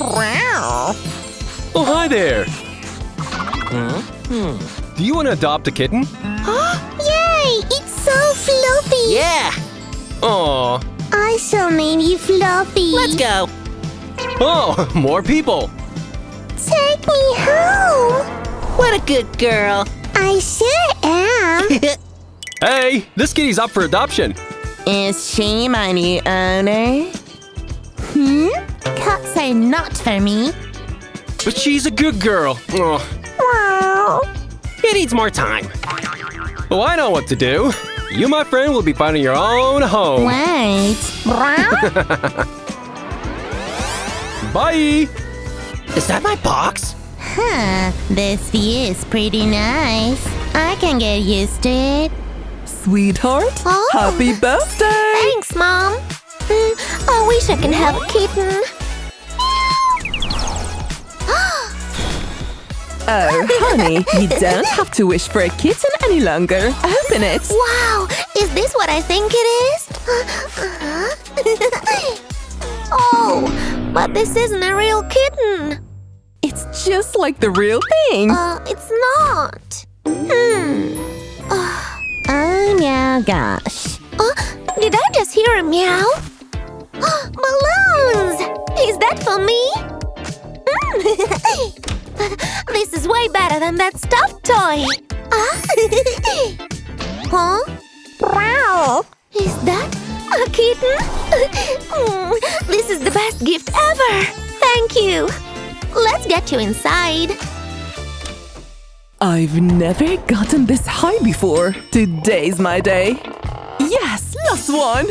Oh, hi there. Do you want to adopt a kitten? Yay! It's so fluffy! Yeah! Aw. I shall name you Fluffy. Let's go! Oh, more people. Take me home! What a good girl! I sure am. Hey, this kitty's up for adoption. Is she my new owner? Cats are not for me. But she's a good girl. Oh, Wow. it needs more time. Oh, I know what to do. You, my friend, will be finding your own home. Wait. Bye. Is that my box? This view is pretty nice. I can get used to it. Sweetheart, Oh. happy birthday! Thanks, Mom. I wish I can have a kitten. Oh, honey, you don't have to wish for a kitten any longer. Open it. Wow, is this what I think it is? Oh, but this isn't a real kitten. It's just like the real thing. It's not. Oh my gosh. Did I just hear a meow? Balloons! Is that for me? This is way better than that stuffed toy. Huh? Wow! Is that a kitten? This is the best gift ever. Thank you. Let's get you inside. I've never gotten this high before. Today's my day. Yes, last one.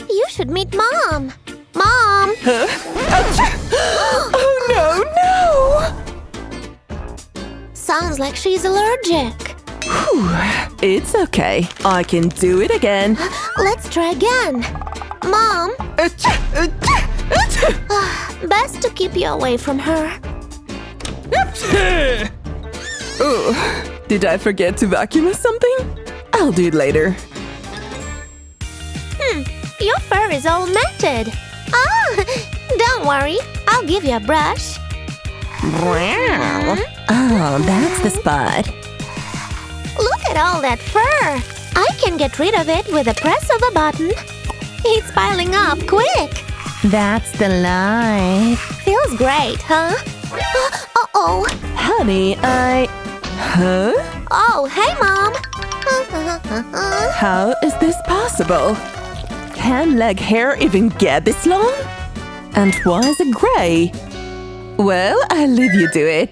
You should meet Mom. Mom! Huh? Oh no, Sounds like she's allergic. no! It's okay. I can do it again. Let's try again. Mom, best to keep you away from her. Oh, did I forget to vacuum or something? I'll do it later. Your fur is all matted. Don't worry. I'll give you a brush. Oh, that's the spot. Look at all that fur. I can get rid of it with a press of a button. It's piling up quick. That's the life. Feels great, huh? Uh-oh. Honey, Huh? Oh, hey, Mom. How is this possible? Can leg hair even get this long? And why is it gray? Well, I'll leave you do it.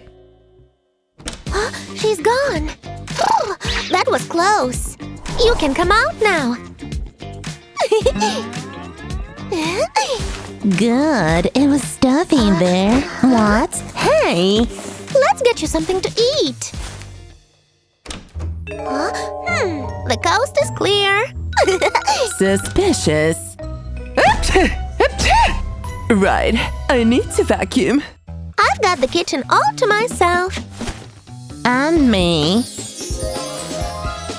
She's gone. That was close. You can come out now. Good. It was stuffy in there. What? Hey! Let's get you something to eat. The coast is clear. Suspicious. Right, I need to vacuum. I've got the kitchen all to myself. And me.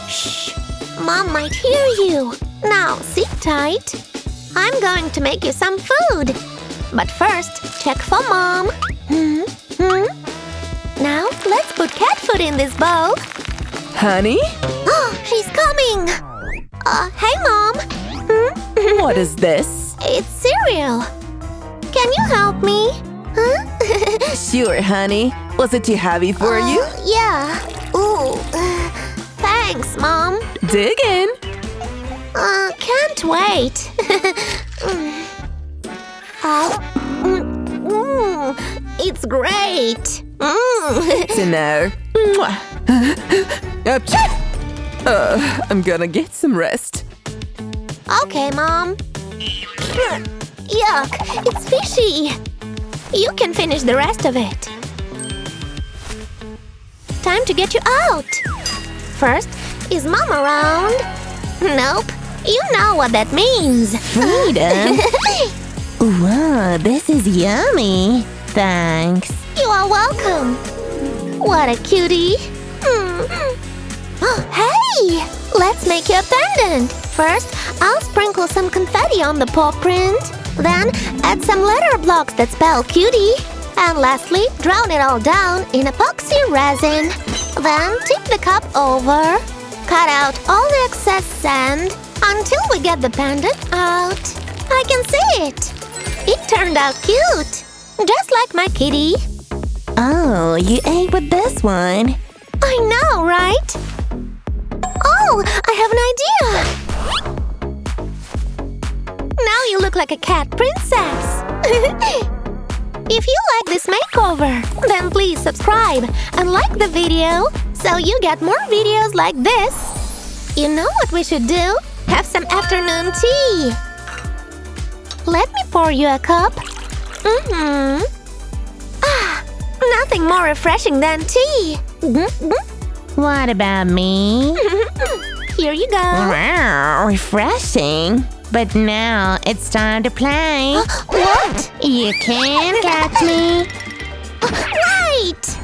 Shh. Mom might hear you. Now, sit tight. I'm going to make you some food. But first, check for Mom. Now, let's put cat food in this bowl. Honey? Oh, she's coming. Hey, Mom. What is this? It's cereal. Can you help me? Huh? Sure, honey. Was it too heavy for you? Yeah. Ooh. Thanks, Mom. Dig in. Can't wait. It's great. To know. I'm gonna get some rest. Okay, Mom. Yuck, it's fishy. You can finish the rest of it. Time to get you out. First, is Mom around? Nope. You know what that means. Freedom? Wow, this is yummy. Thanks. You are welcome. What a cutie. Hey! Let's make you a pendant. First, I'll sprinkle some confetti on the paw print. Then add some letter blocks that spell cutie. And lastly, drown it all down in epoxy resin. Then tip the cup over. Cut out all the excess sand until we get the pendant out. I can see it. It turned out cute. Just like my kitty. Oh, you ate with this one. I know, right? Oh, I have an idea. Now you look like a cat princess. If you like this makeover, then please subscribe and like the video so you get more videos like this. You know what we should do? Have some afternoon tea. Let me pour you a cup. Nothing more refreshing than tea. What about me? Here you go. Wow, refreshing. But now it's time to play. What? You can't catch me. Right!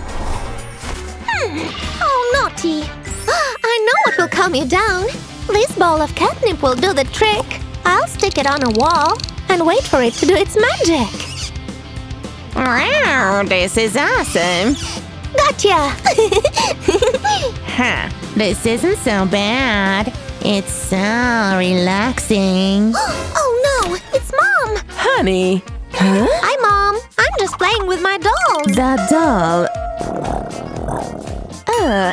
Oh, naughty. I know what will calm you down. This ball of catnip will do the trick. I'll stick it on a wall and wait for it to do its magic. Wow, this is awesome. Gotcha! Huh, this isn't so bad. It's so relaxing. Oh no, it's Mom! Honey. Huh? Hi, Mom. I'm just playing with my dolls. That doll.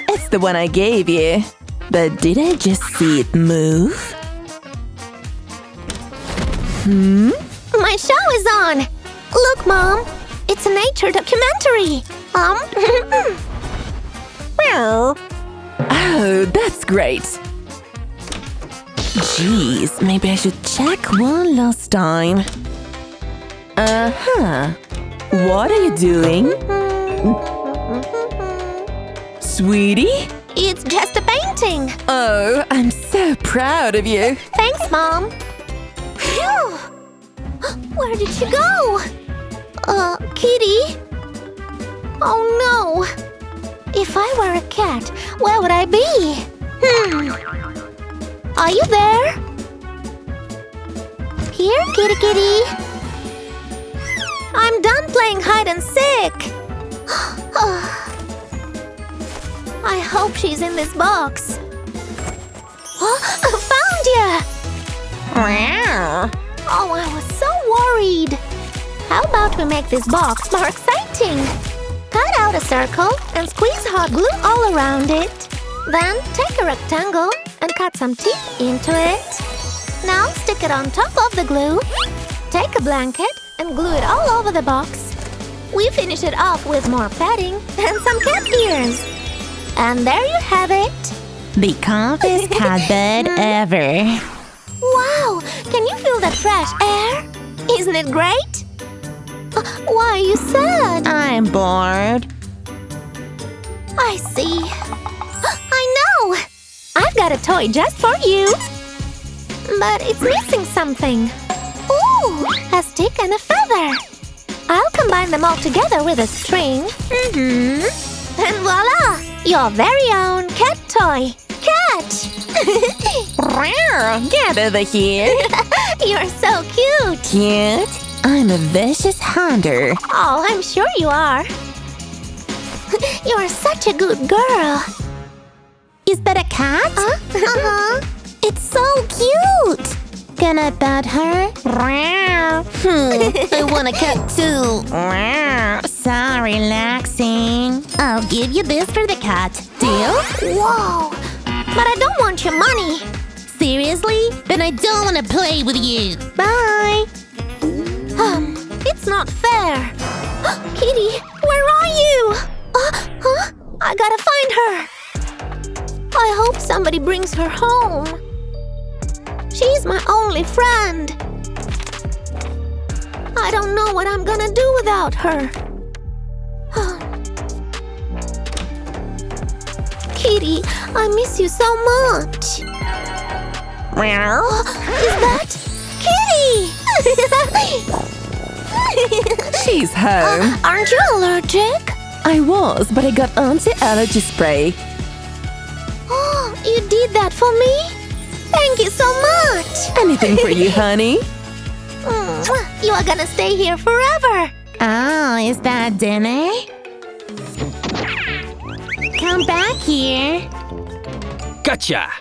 It's the one I gave you. But did I just see it move? My show is on. Look, Mom. It's a nature documentary. Oh, that's great. Jeez, maybe I should check one last time. What are you doing? Sweetie? It's just a painting. Oh, I'm so proud of you. Thanks, Mom. Phew. Where did she go? Kitty? Oh no. If I were a cat, where would I be? Are you there? Here, kitty kitty. I'm done playing hide and seek. I hope she's in this box. I found you! Oh, I was so worried. How about we make this box more exciting? Cut out a circle and squeeze hot glue all around it. Then take a rectangle and cut some teeth into it. Now stick it on top of the glue. Take a blanket and glue it all over the box. We finish it off with more padding and some cat ears. And there you have it. The comfiest cat bed ever. Wow! Can you feel that fresh air? Isn't it great? Why are you sad? I'm bored. I see. I know! I've got a toy just for you. But it's missing something. Ooh! A stick and a feather. I'll combine them all together with a string. And voila! Your very own cat toy. Catch! Get over here. You're so cute. Cute? I'm a vicious hunter. Oh, I'm sure you are. You're such a good girl. Is that a cat? It's so cute. Can I pet her? I want a cat too. So relaxing. I'll give you this for the cat. Deal? Whoa! But I don't want your money. Seriously? Then I don't want to play with you. Bye. It's not fair. Kitty, where are you? I gotta find her. I hope somebody brings her home. She's my only friend. I don't know what I'm gonna do without her. Kitty, I miss you so much. Is that Kitty? She's home. Aren't you allergic? I was, but I got anti-allergy spray. Oh, you did that for me? Thank you so much. Anything for you, honey. are gonna stay here forever. Oh, is that dinner? Come back here. Gotcha!